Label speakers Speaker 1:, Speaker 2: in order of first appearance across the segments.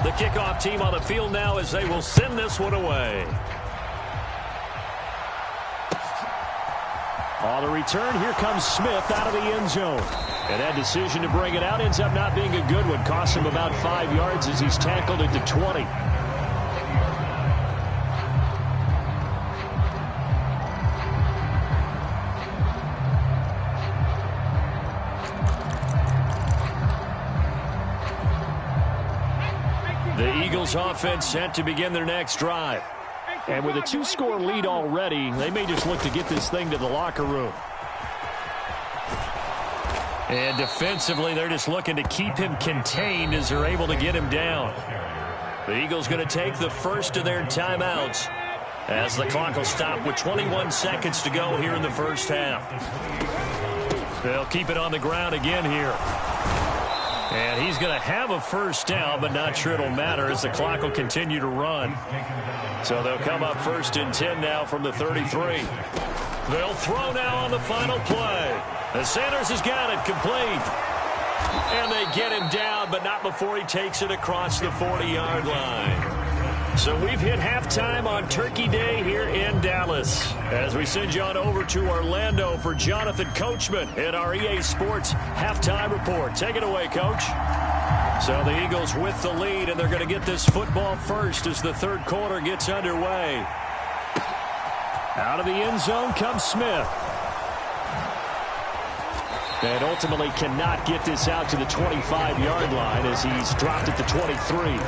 Speaker 1: The kickoff team on the field now as they will send this one away. On the return, here comes Smith out of the end zone. And that decision to bring it out ends up not being a good one. Costs him about 5 yards as he's tackled at the 20. The Eagles offense set to begin their next drive. And with a 2-score lead already, they may just look to get this thing to the locker room. And defensively, they're just looking to keep him contained as they're able to get him down. The Eagles going to take the first of their timeouts as the clock will stop with 21 seconds to go here in the first half. They'll keep it on the ground again here. And he's going to have a first down, but not sure it'll matter as the clock will continue to run. So they'll come up 1st and 10 now from the 33. They'll throw now on the final play. The Sanders has got it complete. And they get him down, but not before he takes it across the 40-yard line. So we've hit halftime on Turkey Day here in Dallas. As we send you on over to Orlando for Jonathan Coachman at our EA Sports Halftime Report. Take it away, Coach. So the Eagles with the lead, and they're going to get this football first as the third quarter gets underway. Out of the end zone comes Smith. And ultimately cannot get this out to the 25-yard line as he's dropped at the 23.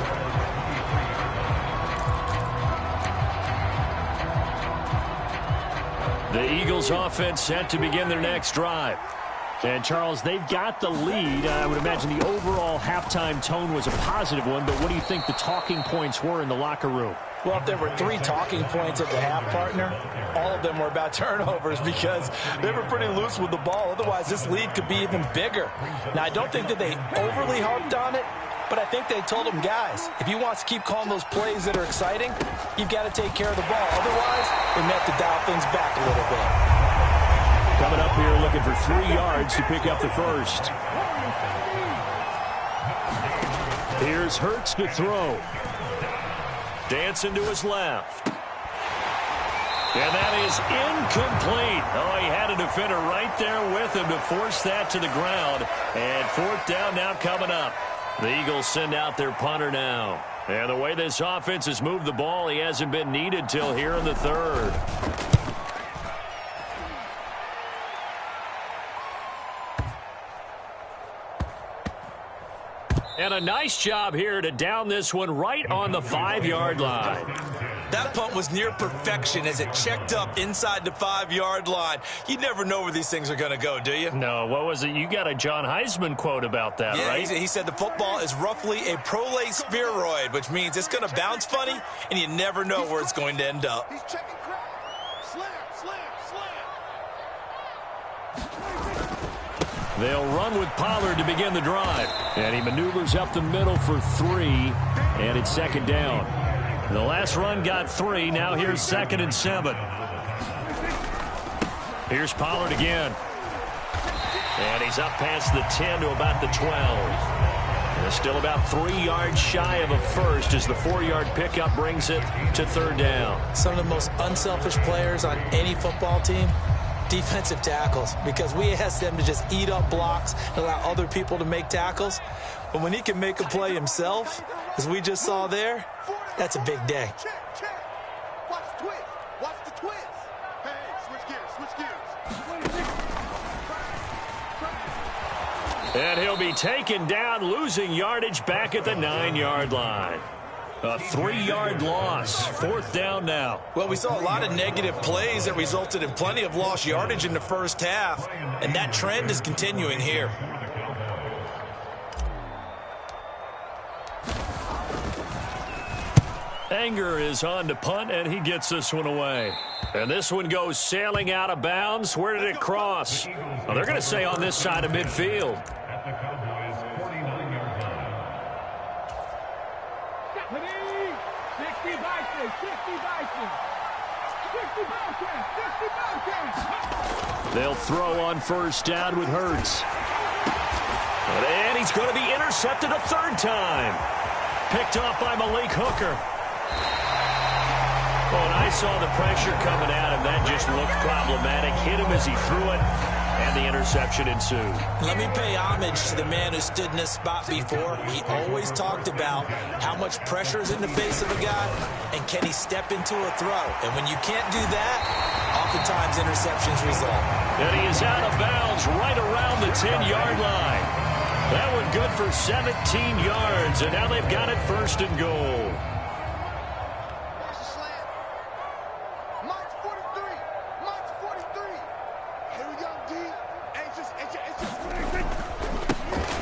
Speaker 1: The Eagles offense set to begin their next drive. And, Charles, they've got the lead. I would imagine the overall halftime tone was a positive one, but what do you think the talking points were in the locker room?
Speaker 2: Well, if there were 3 talking points at the half, partner, all of them were about turnovers because they were pretty loose with the ball. Otherwise, this lead could be even bigger. Now, I don't think that they overly harped on it, but I think they told them, guys, if you want to keep calling those plays that are exciting, you've got to take care of the ball. Otherwise, we may have to dial things back a little bit.
Speaker 1: Coming up here looking for 3 yards to pick up the first. Here's Hurts to throw. Dancing to his left. And that is incomplete. Oh, he had a defender right there with him to force that to the ground. And 4th down now coming up. The Eagles send out their punter now. And the way this offense has moved the ball, he hasn't been needed till here in the third. And a nice job here to down this one right on the 5-yard line.
Speaker 3: That punt was near perfection as it checked up inside the 5-yard line. You never know where these things are going to go, do you?
Speaker 1: No, what was it? You got a John Heisman quote about that,
Speaker 3: yeah,
Speaker 1: right?
Speaker 3: He said the football is roughly a prolate spheroid, which means it's going to bounce funny, and you never know where it's going to end up.
Speaker 4: He's checking crowd. Slam.
Speaker 1: They'll run with Pollard to begin the drive. And he maneuvers up the middle for 3, and it's 2nd down. The last run got 3. Now here's 2nd and 7. Here's Pollard again. And he's up past the 10 to about the 12. And still about 3 yards shy of a first as the 4-yard pickup brings it to 3rd down.
Speaker 2: Some of the most unselfish players on any football team, defensive tackles, because we ask them to just eat up blocks and allow other people to make tackles. But when he can make a play himself, as we just saw there, that's a big day.
Speaker 4: Check. Watch the twist. Hey, switch gears.
Speaker 1: And he'll be taken down, losing yardage back at the 9-yard line. A 3-yard loss. 4th down now.
Speaker 3: Well, we saw a lot of negative plays that resulted in plenty of lost yardage in the first half, and that trend is continuing here.
Speaker 1: Anger is on to punt, and he gets this one away. And this one goes sailing out of bounds. Where did it cross? Well, they're going to say on this side of midfield. They'll throw on 1st down with Hurts. And he's going to be intercepted a 3rd time. Picked off by Malik Hooker. Well, and I saw the pressure coming at him. That just looked problematic. Hit him as he threw it, and the interception ensued.
Speaker 2: Let me pay homage to the man who stood in this spot before. He always talked about how much pressure is in the face of a guy, and can he step into a throw. And when you can't do that, oftentimes interceptions result.
Speaker 1: And he is out of bounds right around the 10-yard line. That one good for 17 yards, and now they've got it first and goal.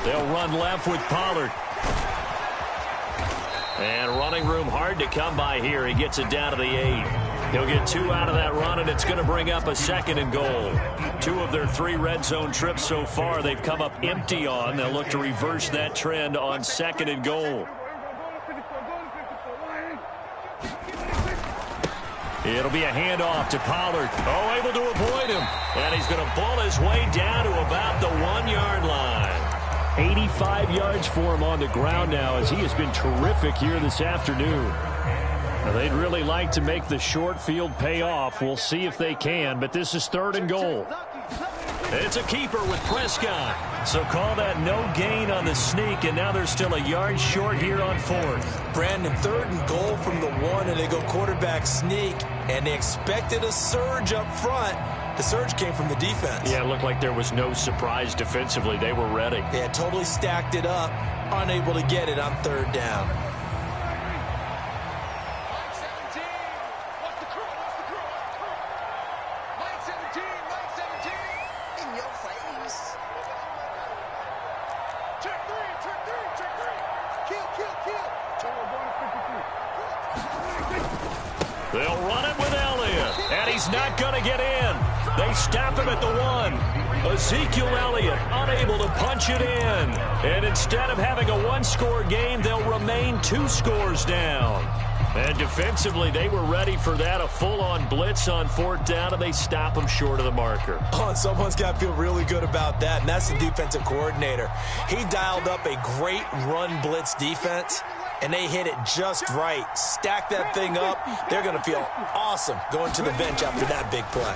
Speaker 1: They'll run left with Pollard. And running room hard to come by here. He gets it down to the 8. He'll get 2 out of that run, and it's going to bring up a second and goal. 2 of their 3 red zone trips so far they've come up empty on. They'll look to reverse that trend on second and goal. It'll be a handoff to Pollard. Oh, able to avoid him. And he's going to bull his way down to about the 1-yard line. 85 yards for him on the ground now, as he has been terrific here this afternoon. Now, they'd really like to make the short field pay off. We'll see if they can, but this is third and goal. It's a keeper with Prescott. So call that no gain on the sneak, and now they're still a yard short here on fourth.
Speaker 2: Brandon, third and goal from the 1, and they go quarterback sneak, and they expected a surge up front. The surge came from the defense.
Speaker 1: Yeah, it looked like there was no surprise defensively. They were ready.
Speaker 2: Yeah, totally stacked it up, unable to get it on third down.
Speaker 1: They'll run it with Elliott, and he's not going to get in. They stop him at the 1. Ezekiel Elliott unable to punch it in. And instead of having a 1-score game, they'll remain 2 scores down. And defensively, they were ready for that, a full-on blitz on fourth down, and they stop him short of the marker.
Speaker 2: Oh, and someone's got to feel really good about that, and that's the defensive coordinator. He dialed up a great run blitz defense, and they hit it just right. Stack that thing up. They're going to feel awesome going to the bench after that big play.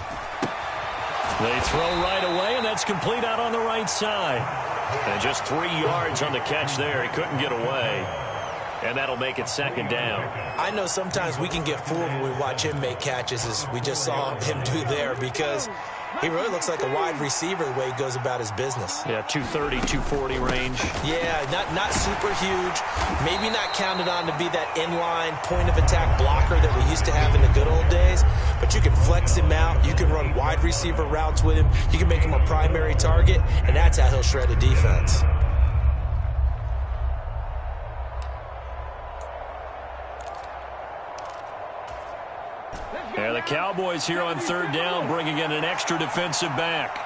Speaker 1: They throw right away, and that's complete out on the right side. And just 3 yards on the catch there. He couldn't get away. And that'll make it second down.
Speaker 2: I know sometimes we can get fooled when we watch him make catches, as we just saw him do there, because he really looks like a wide receiver the way he goes about his business.
Speaker 1: Yeah, 230, 240 range.
Speaker 2: Yeah, not super huge. Maybe not counted on to be that inline point-of-attack blocker that we used to have in the good old days. But you can flex him out. You can run wide receiver routes with him. You can make him a primary target, and that's how he'll shred a defense.
Speaker 1: And the Cowboys here on third down, bringing in an extra defensive back.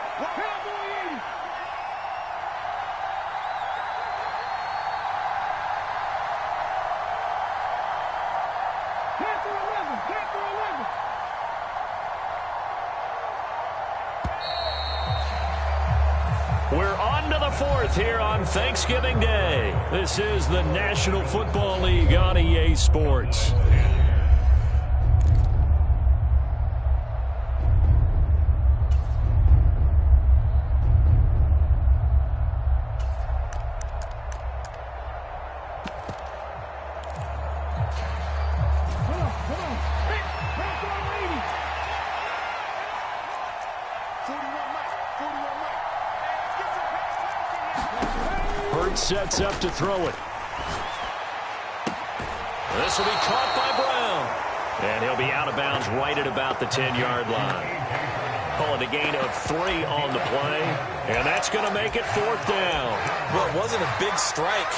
Speaker 1: We're on to the fourth here on Thanksgiving Day. This is the National Football League on EA Sports. Sets up to throw it. This will be caught by Brown. And he'll be out of bounds right at about the 10-yard line. Calling a gain of 3 on the play. And that's going to make it fourth down.
Speaker 2: Well, it wasn't a big strike,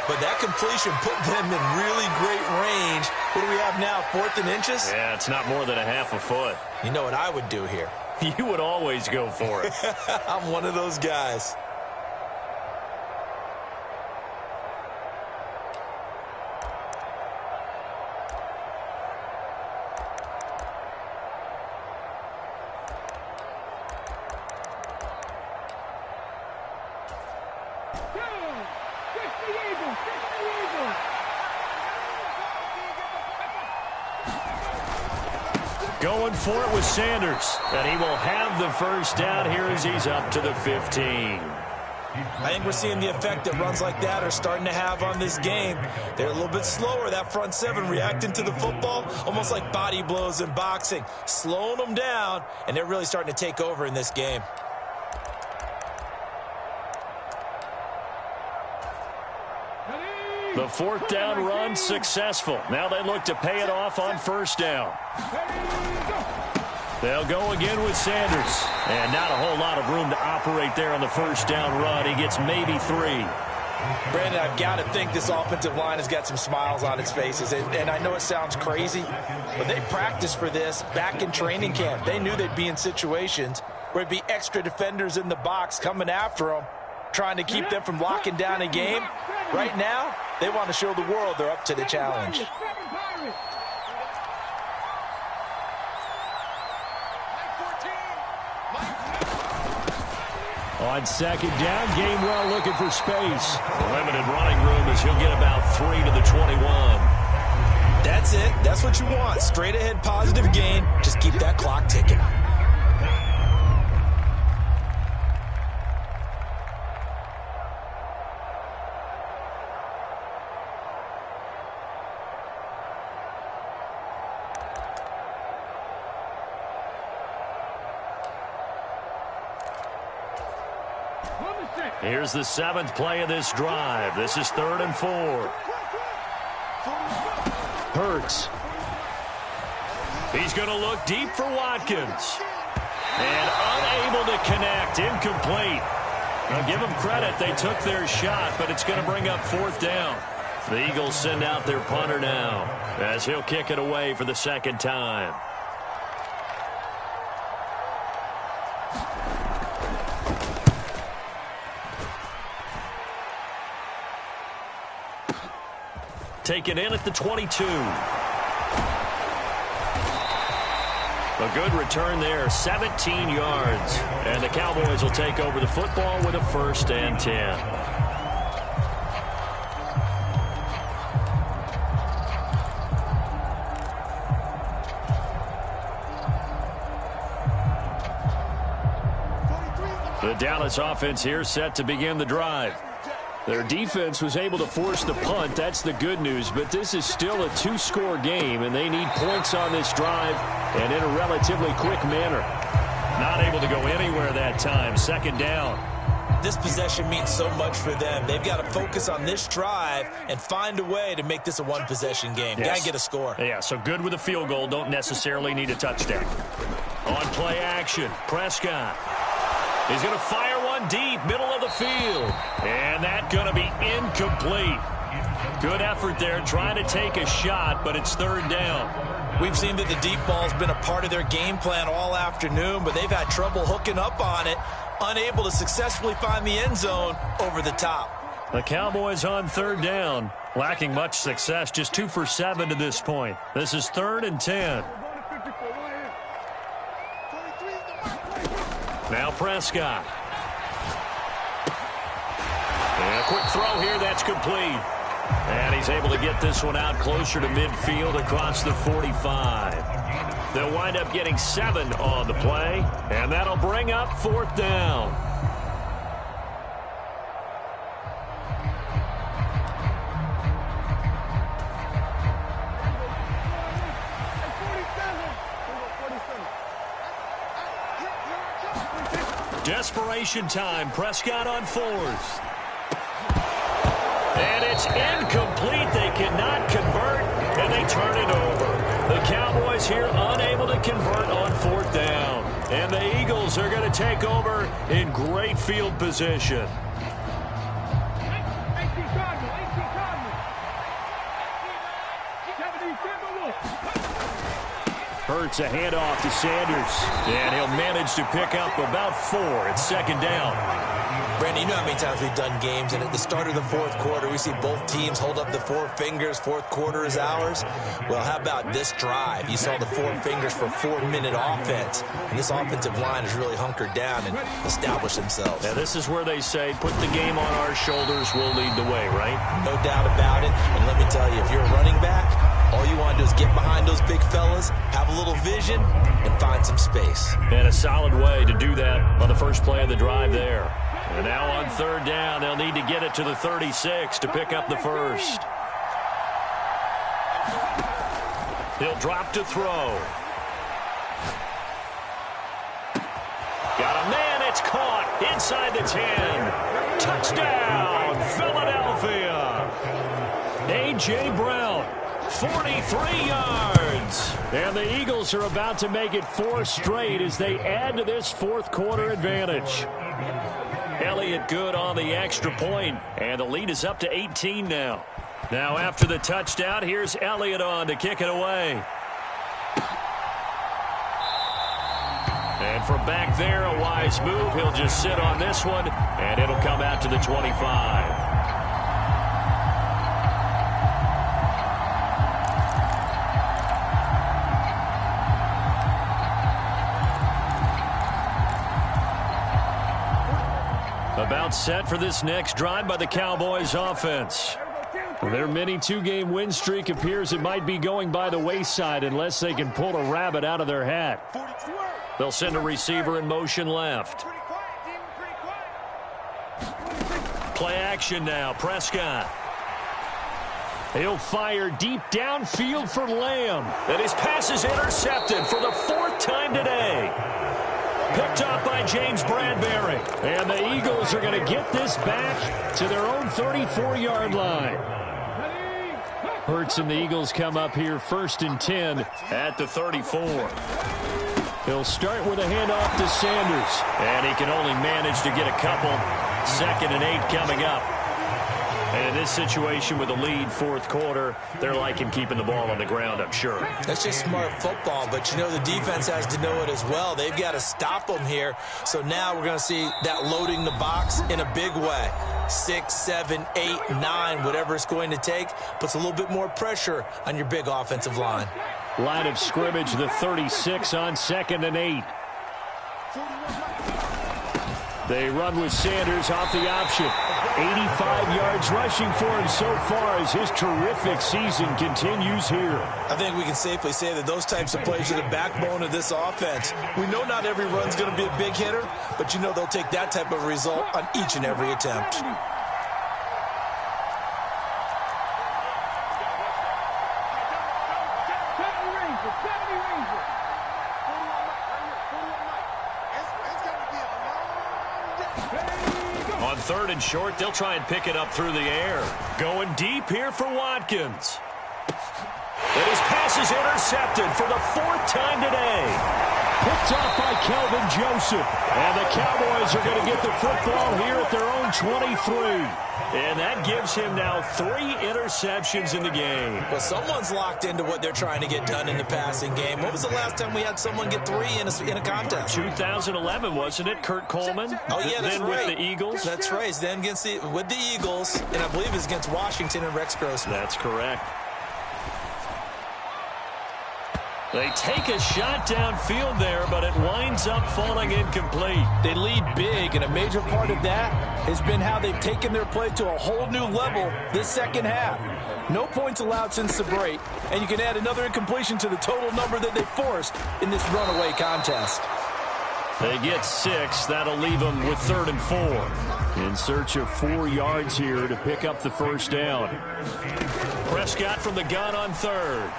Speaker 2: but that completion put them in really great range. What do we have now, 4th and inches?
Speaker 1: Yeah, it's not more than a half a foot.
Speaker 2: You know what I would do here?
Speaker 1: You would always go for it.
Speaker 2: I'm one of those guys.
Speaker 1: Going for it with Sanders. And he will have the first down here as he's up to the 15.
Speaker 3: I think we're seeing the effect that runs like that are starting to have on this game. They're a little bit slower, that front seven, reacting to the football, almost like body blows in boxing, slowing them down, and they're really starting to take over in this game.
Speaker 1: The fourth down run successful. Now they look to pay it off on first down. They'll go again with Sanders. And not a whole lot of room to operate there on the first down run. He gets maybe 3.
Speaker 2: Brandon, I've got to think this offensive line has got some smiles on its faces. And I know it sounds crazy, but they practiced for this back in training camp. They knew they'd be in situations where it'd be extra defenders in the box coming after them, trying to keep them from locking down a game. Right now, they want to show the world they're up to the challenge.
Speaker 1: On second down, Gainwell looking for space. Limited running room as he'll get about 3 to the 21.
Speaker 3: That's it. That's what you want. Straight ahead positive gain. Just keep that clock ticking.
Speaker 1: Here's the 7th play of this drive. This is 3rd and 4. Hurts. He's going to look deep for Watkins. And unable to connect. Incomplete. Now give them credit. They took their shot, but it's going to bring up 4th down. The Eagles send out their punter now as he'll kick it away for the 2nd time. Taken in at the 22. A good return there, 17 yards. And the Cowboys will take over the football with a 1st and 10. The Dallas offense here set to begin the drive. Their defense was able to force the punt. That's the good news. But this is still a 2-score game, and they need points on this drive and in a relatively quick manner. Not able to go anywhere that time. 2nd down.
Speaker 3: This possession means so much for them. They've got to focus on this drive and find a way to make this a one-possession game.
Speaker 1: Yes.
Speaker 3: Got to get a score.
Speaker 1: Yeah, so good with a field goal. Don't necessarily need a touchdown. On play action, Prescott. He's going to fire one deep, middle of the field. And that's going to be incomplete. Good effort there, trying to take a shot, but it's 3rd down.
Speaker 3: We've seen that the deep ball's been a part of their game plan all afternoon, but they've had trouble hooking up on it, unable to successfully find the end zone over the top.
Speaker 1: The Cowboys on 3rd down, lacking much success, just 2 for 7 to this point. This is 3rd and 10. Now Prescott. And a quick throw here, that's complete. And he's able to get this one out closer to midfield across the 45. They'll wind up getting 7 on the play, and that'll bring up 4th down. Desperation time. Prescott on 4th. And it's incomplete. They cannot convert, and they turn it over. The Cowboys here unable to convert on 4th down. And the Eagles are going to take over in great field position. Hurts a handoff to Sanders. And he'll manage to pick up about 4 at 2nd down.
Speaker 3: Brandon, you know how many times we've done games, and at the start of the fourth quarter, we see both teams hold up the four fingers. Fourth quarter is ours. Well, how about this drive? You saw the four fingers for 4-minute offense, and this offensive line has really hunkered down and established themselves.
Speaker 1: Now, this is where they say, put the game on our shoulders, we'll lead the way, right?
Speaker 3: No doubt about it. And let me tell you, if you're a running back, all you want to do is get behind those big fellas, have a little vision, and find some space.
Speaker 1: And a solid way to do that on the first play of the drive there. And now on third down, they'll need to get it to the 36 to pick up the first. He'll drop to throw. Got a man, it's caught inside the 10. Touchdown, Philadelphia. A.J. Brown, 43 yards. And the Eagles are about to make it 4 straight as they add to this fourth quarter advantage. Elliott good on the extra point, and the lead is up to 18 now. Now after the touchdown, here's Elliott on to kick it away. And from back there, a wise move. He'll just sit on this one, and it'll come out to the 25. About set for this next drive by the Cowboys offense. Their mini 2-game win streak appears it might be going by the wayside unless they can pull a rabbit out of their hat. They'll send a receiver in motion left. Play action now, Prescott. He'll fire deep downfield for Lamb. And his pass is intercepted for the 4th time today. Picked up by James Bradbury. And the Eagles are going to get this back to their own 34-yard line. Hurts and the Eagles come up here 1st and 10 at the 34. He'll start with a handoff to Sanders. And he can only manage to get a couple. 2nd and 8 coming up. And in this situation with the lead, fourth quarter, they're liking keeping the ball on the ground, I'm sure.
Speaker 3: That's just smart football, but you know the defense has to know it as well. They've got to stop them here. So now we're going to see that loading the box in a big way. 6, 7, 8, 9, whatever it's going to take, puts a little bit more pressure on your big offensive line.
Speaker 1: Line of scrimmage, the 36 on 2nd and 8. They run with Sanders off the option. 85 yards rushing for him so far as his terrific season continues here.
Speaker 3: I think we can safely say that those types of plays are the backbone of this offense. We know not every run's going to be a big hitter, but you know they'll take that type of result on each and every attempt.
Speaker 1: On 3rd and short, they'll try and pick it up through the air. Going deep here for Watkins. And his pass is intercepted for the 4th time today. Picked off by Kelvin Joseph. And the Cowboys are going to get the football here at their own 23. And that gives him now 3 interceptions in the game.
Speaker 3: Well, someone's locked into what they're trying to get done in the passing game. When was the last time we had someone get 3 in a contest?
Speaker 1: 2011, wasn't it? Kurt Coleman?
Speaker 3: Oh, yeah, that's
Speaker 1: then
Speaker 3: right.
Speaker 1: with the Eagles?
Speaker 3: That's right. Then with the Eagles, and I believe it's against Washington and Rex Grossman.
Speaker 1: That's correct. They take a shot downfield there, but it winds up falling incomplete.
Speaker 2: They lead big, and a major part of that has been how they've taken their play to a whole new level this second half. No points allowed since the break, and you can add another incompletion to the total number that they forced in this runaway contest.
Speaker 1: They get 6. That'll leave them with 3rd and 4. In search of 4 yards here to pick up the first down. Prescott from the gun on 3rd.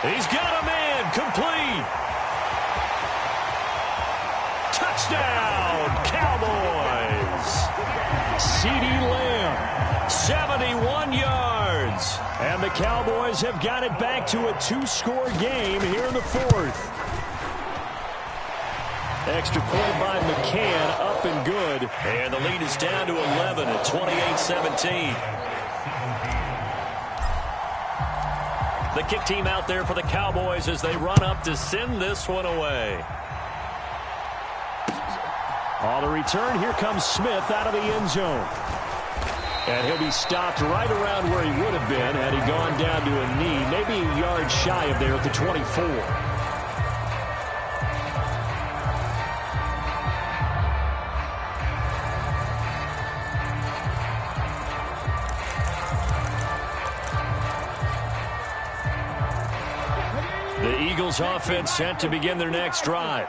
Speaker 1: He's got a man, complete. Touchdown, Cowboys. CeeDee Lamb, 71 yards. And the Cowboys have got it back to a 2-score game here in the 4th. Extra point by McCann, up and good. And the lead is down to 11 at 28-17. The kick team out there for the Cowboys as they run up to send this one away. On the return, here comes Smith out of the end zone. And he'll be stopped right around where he would have been had he gone down to a knee, maybe a yard shy of there at the 24. The Eagles offense set to begin their next drive.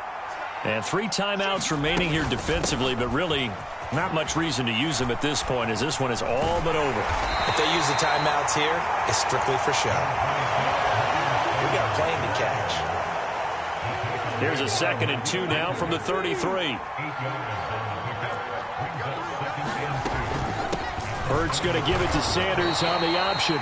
Speaker 1: And 3 timeouts remaining here defensively, but really not much reason to use them at this point as this one is all but over.
Speaker 3: If they use the timeouts here, it's strictly for show. We got a plane to catch.
Speaker 1: Here's a 2nd and 2 now from the 33. Hurts going to give it to Sanders on the option.